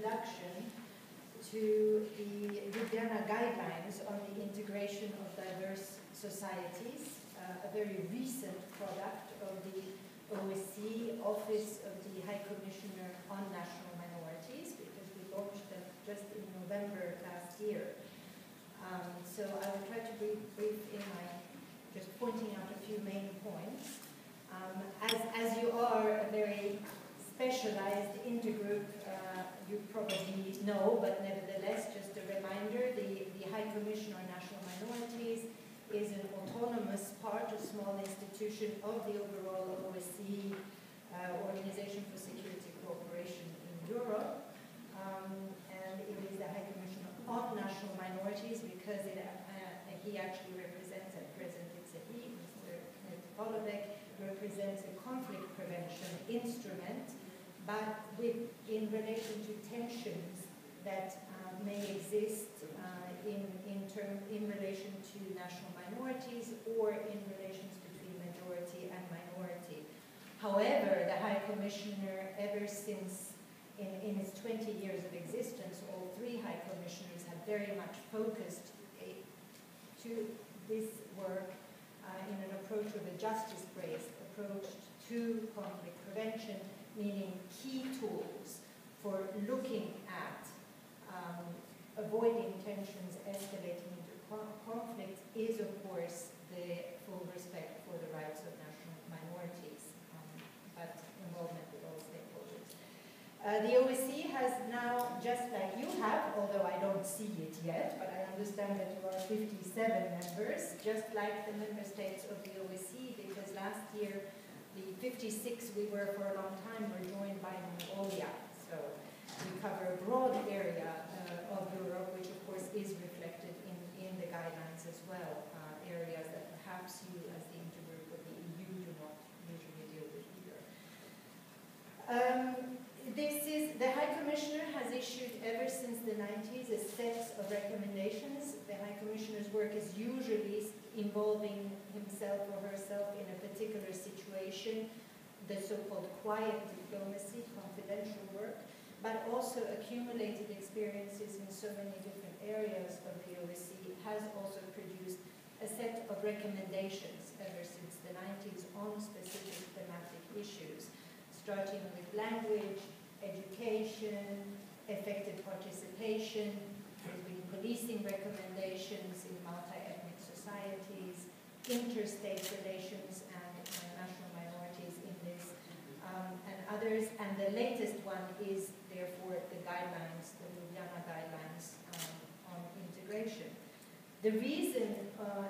introduction to the Ljubljana guidelines on the integration of diverse societies, a very recent product of the OSCE Office of the High Commissioner on National Minorities, because we launched them just in November last year. So I will try to be brief in my just pointing out a few main points. As you are a very specialized intergroup, you probably know, but nevertheless, just a reminder, the High Commission on National Minorities is an autonomous part, a small institution of the overall OSCE, Organization for Security Cooperation in Europe. And it is the High Commission on National Minorities because he actually represents, at present it's a he, Mr. Polovec, represents a conflict prevention instrument, but in relation to tensions that may exist in relation to national minorities or in relations between majority and minority. However, the High Commissioner, ever since in its 20 years of existence, all three High Commissioners have very much focused to this work in an approach of a justice-based approach to conflict prevention, meaning key tools for looking at avoiding tensions escalating into conflicts is, of course, the full respect for the rights of national minorities, but involvement with all stakeholders. The OSCE has now, just like you have, although I don't see it yet, but I understand that you are 57 members, just like the member states of the OSCE, because last year the 56 we were for a long time were joined by Mongolia. So we cover a broad area of Europe, which of course is reflected in the guidelines as well, areas that perhaps you as the intergroup of the EU do not usually deal with either. The High Commissioner has issued ever since the 90s a set of recommendations. The High Commissioner's work is usually involving himself or herself in a particular situation, the so-called quiet diplomacy, confidential work, but also accumulated experiences in so many different areas of the OSCE has also produced a set of recommendations ever since the 90s on specific thematic issues, starting with language, education, effective participation. There's been policing recommendations in multi-ethnic societies, interstate relations and national minorities in this, and others. And the latest one is, therefore, the guidelines, the Ljubljana guidelines on integration. The reason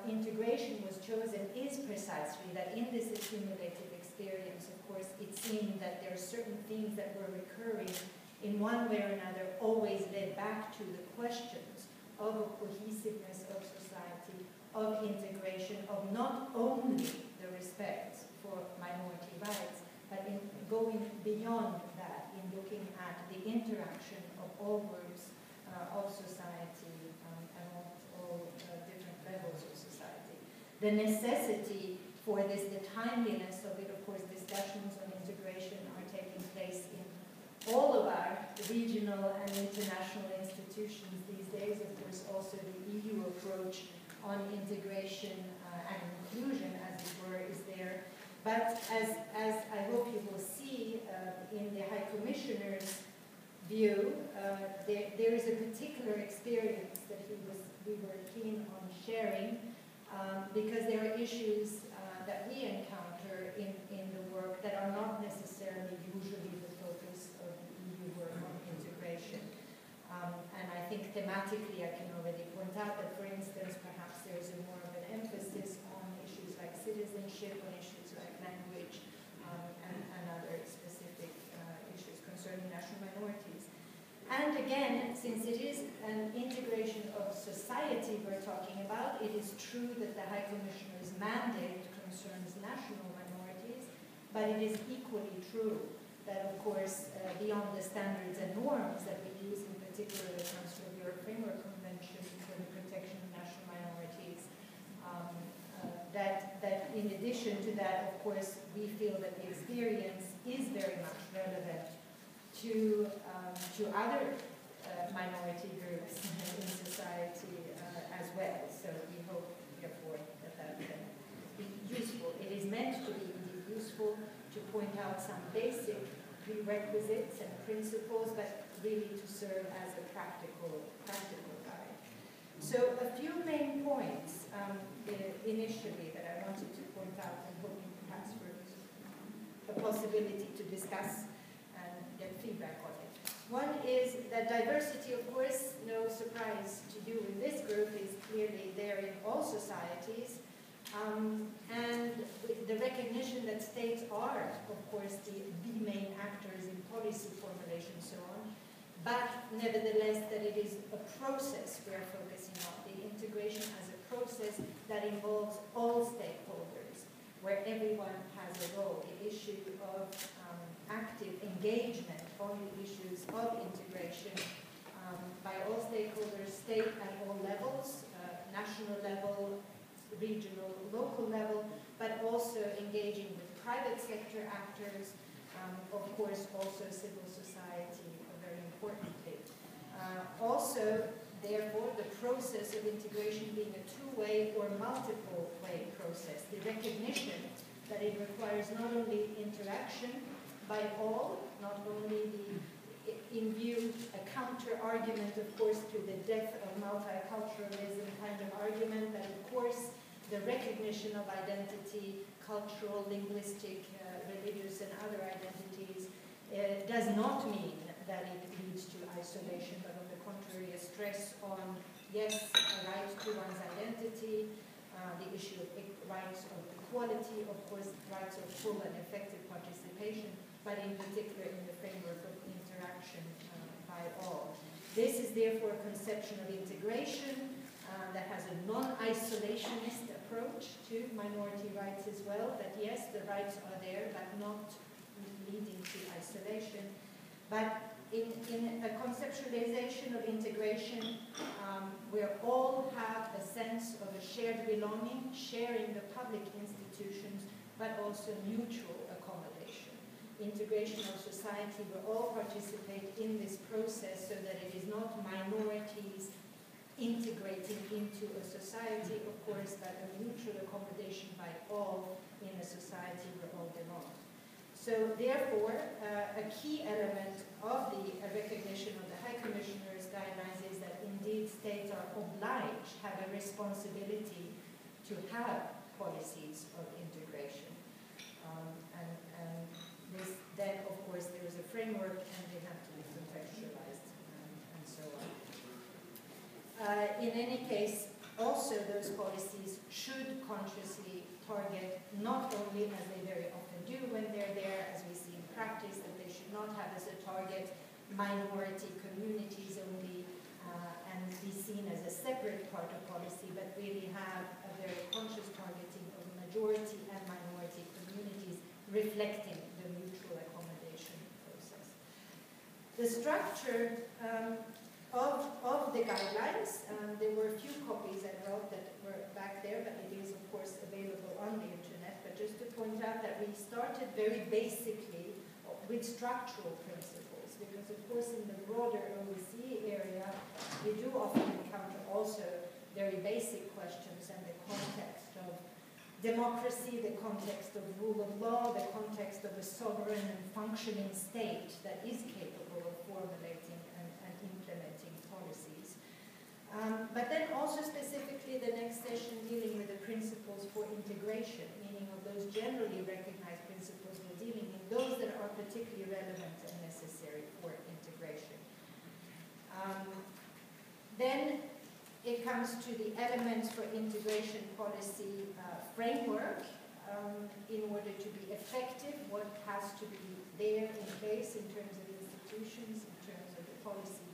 integration was chosen is precisely that in this accumulated experience, of course, it seemed that there are certain themes that were recurring in one way or another, always led back to the questions of a cohesiveness of society, of integration, of not only the respect for minority rights, but in going beyond that, in looking at the interaction of all groups of society and all different levels of society. The necessity for this, the timeliness of it, of course, discussions on integration are taking place in all of our regional and international institutions these days. Of course, also the EU approach on integration and inclusion, as it were, is there. But as I hope you will see in the High Commissioner's view, there is a particular experience that we were keen on sharing, because there are issues that we encounter in the work that are not necessarily usually the focus of the EU work on integration. And I think thematically I can already point out that, for instance, perhaps there is more of an emphasis on issues like citizenship, on issues like language, and other specific issues concerning national minorities. And again, since it is an integration of society we're talking about, it is true that the High Commissioner's mandate concerns national minorities, but it is equally true that, of course, beyond the standards and norms that we use, in particular the Council of Europe Framework Convention for the Protection of National Minorities, that in addition to that, of course, we feel that the experience is very much relevant to other minority groups in society as well. So we hope, therefore, that that can be useful. It is meant to be indeed useful to point out some basic prerequisites and principles, but really to serve as a practical guide. So a few main points initially that I wanted to point out, and hoping perhaps for a possibility to discuss and get feedback on it. One is that diversity, of course, no surprise to you in this group, is clearly there in all societies. And the recognition that states are, of course, the main actors in policy formulation and so on, but nevertheless that it is a process we're focusing on, the integration as a process that involves all stakeholders, where everyone has a role. The issue of active engagement on the issues of integration by all stakeholders, state at all levels, national level, regional, local level, but also engaging with private sector actors, of course also civil society, very importantly. Also, therefore, the process of integration being a two-way or multiple-way process, the recognition that it requires not only interaction by all, not only in view a counter-argument, of course, to the death of multiculturalism kind of argument, but of course the recognition of identity, cultural, linguistic, religious, and other identities does not mean that it leads to isolation, but on the contrary, a stress on, yes, a right to one's identity, the issue of rights of equality, of course, rights of full and effective participation, but in particular in the framework of interaction by all. This is therefore a conception of integration that has a non-isolationist approach to minority rights as well, that yes, the rights are there, but not leading to isolation. But in a conceptualization of integration, where all have a sense of a shared belonging, sharing the public institutions, but also mutual accommodation. Integration of society where all participate in this process so that it is not minorities integrating into a society, of course, but a mutual accommodation by all in a society where all belong. So therefore, a key element of the recognition of the High Commissioner's guidelines is that indeed states are obliged, have a responsibility to have policies of integration. And this, then, of course, there is a framework and they have to be contextualized and so on. In any case, also those policies should consciously target not only, as they very often do when they're there, as we see in practice, that they should not have as a target minority communities only and be seen as a separate part of policy, but really have a very conscious targeting of majority and minority communities reflecting the mutual accommodation process. The structure of the guidelines, there were a few copies I wrote that were back there, but it is of course available on the internet. But just to point out that we started very basically with structural principles, because of course in the broader OSCE area, we do often encounter also very basic questions and the context of democracy, the context of rule of law, the context of a sovereign and functioning state that is capable of formulating and implementing policies. But then also specifically the next session dealing with the principles for integration, meaning of those generally recognized principles we're dealing in, those that are particularly relevant and necessary for integration. Then it comes to the elements for integration policy framework. In order to be effective, what has to be there in place in terms of institutions, in terms of the policy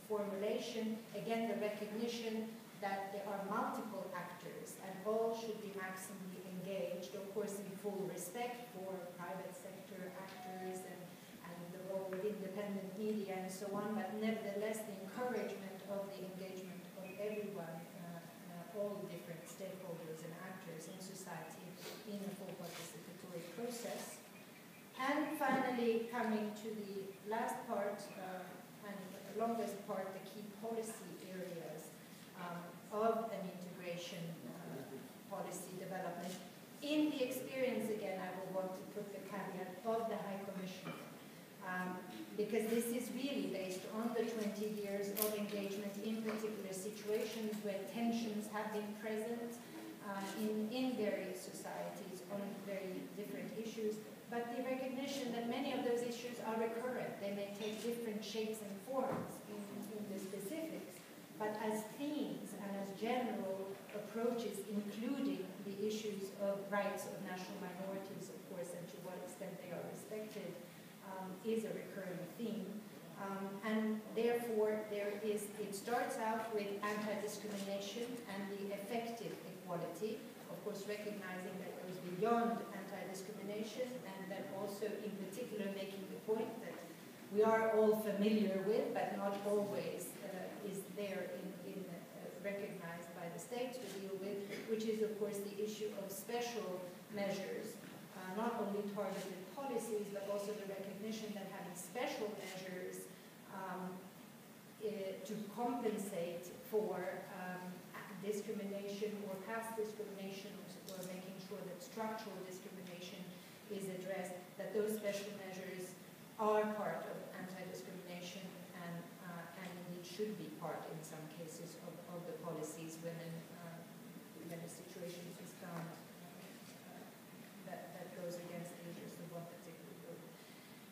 formulation. Again, the recognition that there are multiple actors and all should be maximally engaged, of course in full respect for private sector actors and the role of independent media and so on, but nevertheless the encouragement of the engagement of everyone, all different stakeholders and actors in society in a full participatory process. And finally, coming to the last part, and the longest part, the key policy areas of an integration policy development. In the experience, again, I will want to put the caveat of the High Commissioner, because this is really based on the 20 years of engagement in particular situations where tensions have been present in various societies on very different issues, but the recognition that many of those issues are recurrent. They may take different shapes and forms in the specifics, but as themes and as general approaches, including the issues of rights of national minorities, of course, and to what extent they are respected, is a recurring theme. And therefore, it starts out with anti-discrimination and the effective equality, of course recognizing that goes beyond anti-discrimination, and that also in particular making the point that we are all familiar with, but not always is there in recognized by the state to deal with, which is of course the issue of special measures, not only targeted policies, but also the recognition that having special measures to compensate for discrimination or past discrimination, or making sure that structural discrimination is addressed, that those special measures are part of anti-discrimination and indeed should be part in some cases of the policies when a situation is found that goes against the interests of one particular group.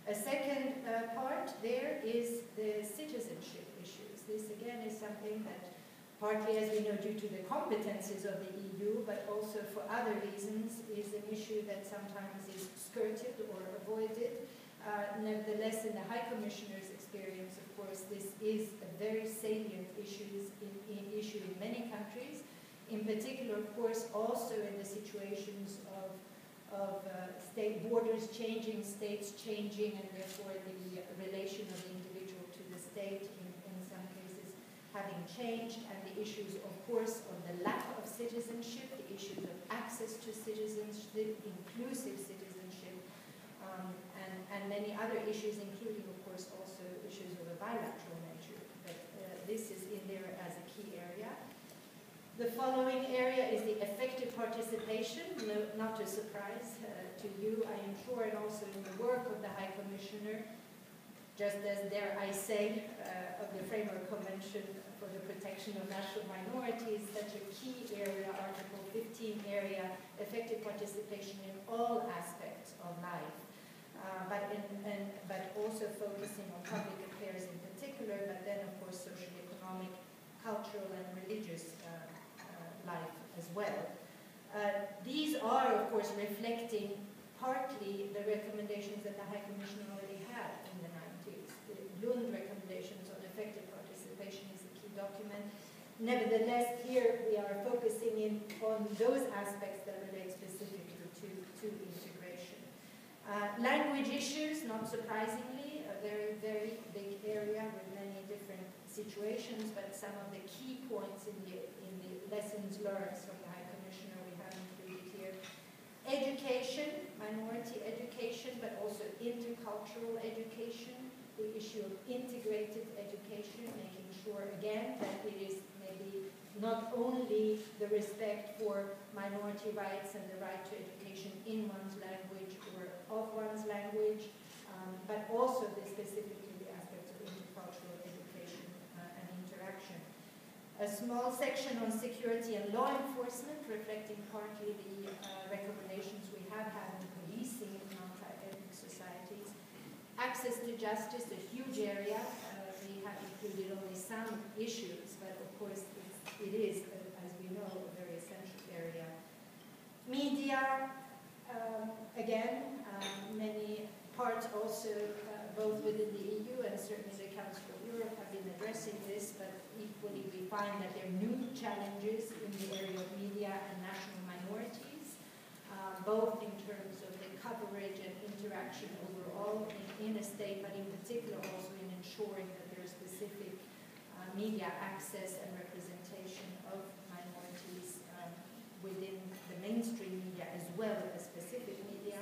A second part there is the citizenship issues. This again is something that partly, as we know, due to the competences of the EU, but also for other reasons, is an issue that sometimes is skirted or avoided. Nevertheless, in the High Commissioner's experience, of course, this is a very salient issue in many countries. In particular, of course, also in the situations of state borders changing, states changing, and therefore the relation of the individual to the state in some cases having changed, and the issues, of course, of the lack of citizenship, the issues of access to citizenship, inclusive citizenship, and many other issues, including, of course, also issues of a bilateral nature. But this is in there as a key area. The following area is the effective participation, not a surprise to you, I am sure, and also in the work of the High Commissioner, just as, dare I say, of the Framework Convention for the Protection of National Minorities, such a key area, Article 15 area, effective participation in all aspects of life, but also focusing on public affairs in particular, but then, of course, social, economic, cultural, and religious life as well. These are, of course, reflecting partly the recommendations that the High Commissioner already had in the 90s. The Lund recommendations on effective participation is a key document. Nevertheless, here we are focusing on those aspects that relate specifically to integration. Language issues, not surprisingly, a very, very big area with many different situations, but some of the key points in the lessons learned from the High Commissioner we have included here. Education, minority education, but also intercultural education, the issue of integrated education, making sure, again, that it is maybe not only the respect for minority rights and the right to education in one's language or of one's language, but also specifically the aspects of intercultural education and interaction. A small section on security and law enforcement, reflecting partly the recommendations we have had in policing in multi-ethnic societies. Access to justice, a huge area. We have included only some issues, but of course it is, as we know, a very essential area. Media, again, many parts also, both within the EU and certainly the Council of Europe, have been addressing this, but equally we find that there are new challenges in the area of media and national minorities, both in terms of the coverage and interaction overall in a state, but in particular also in ensuring that there is specific media access and representation of minorities within the mainstream media as well as specific media.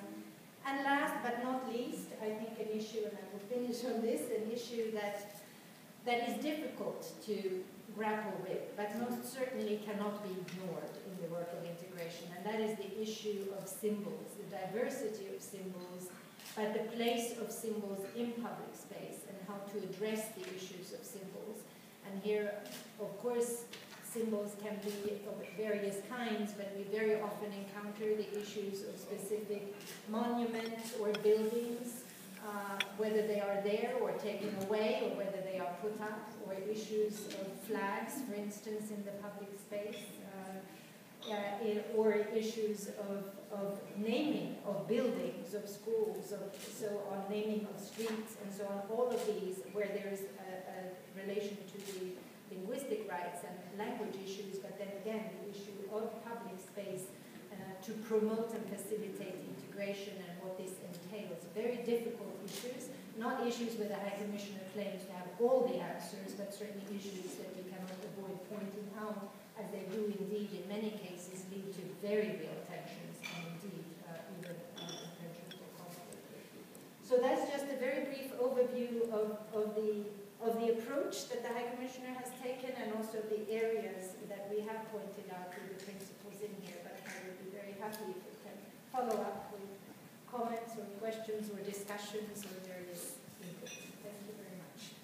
And last but not least, I think an issue, and I will finish on this, an issue that is difficult to grapple with, but most certainly cannot be ignored in the work of integration, and that is the issue of symbols, the diversity of symbols, but the place of symbols in public space and how to address the issues of symbols. And here, of course, symbols can be of various kinds, but we very often encounter the issues of specific monuments or buildings, whether they are there or taken away, or whether they are put up, or issues of flags, for instance, in the public space, or issues of naming of buildings, of schools, so on naming of streets, and so on. All of these, where there is a relation to the linguistic rights and language issues, but then again the issue of public space to promote and facilitate integration and what this entails. Very difficult issues, not issues where the High Commissioner claims to have all the answers, but certainly issues that we cannot avoid pointing out, as they do indeed in many cases lead to very real tensions and indeed even potential for conflict. So that's just a very brief overview of the approach that the High Commissioner has taken, and also the areas that we have pointed out with the principles in here, but I would be very happy if we can follow up with comments or questions or discussions or various inputs. Thank you very much.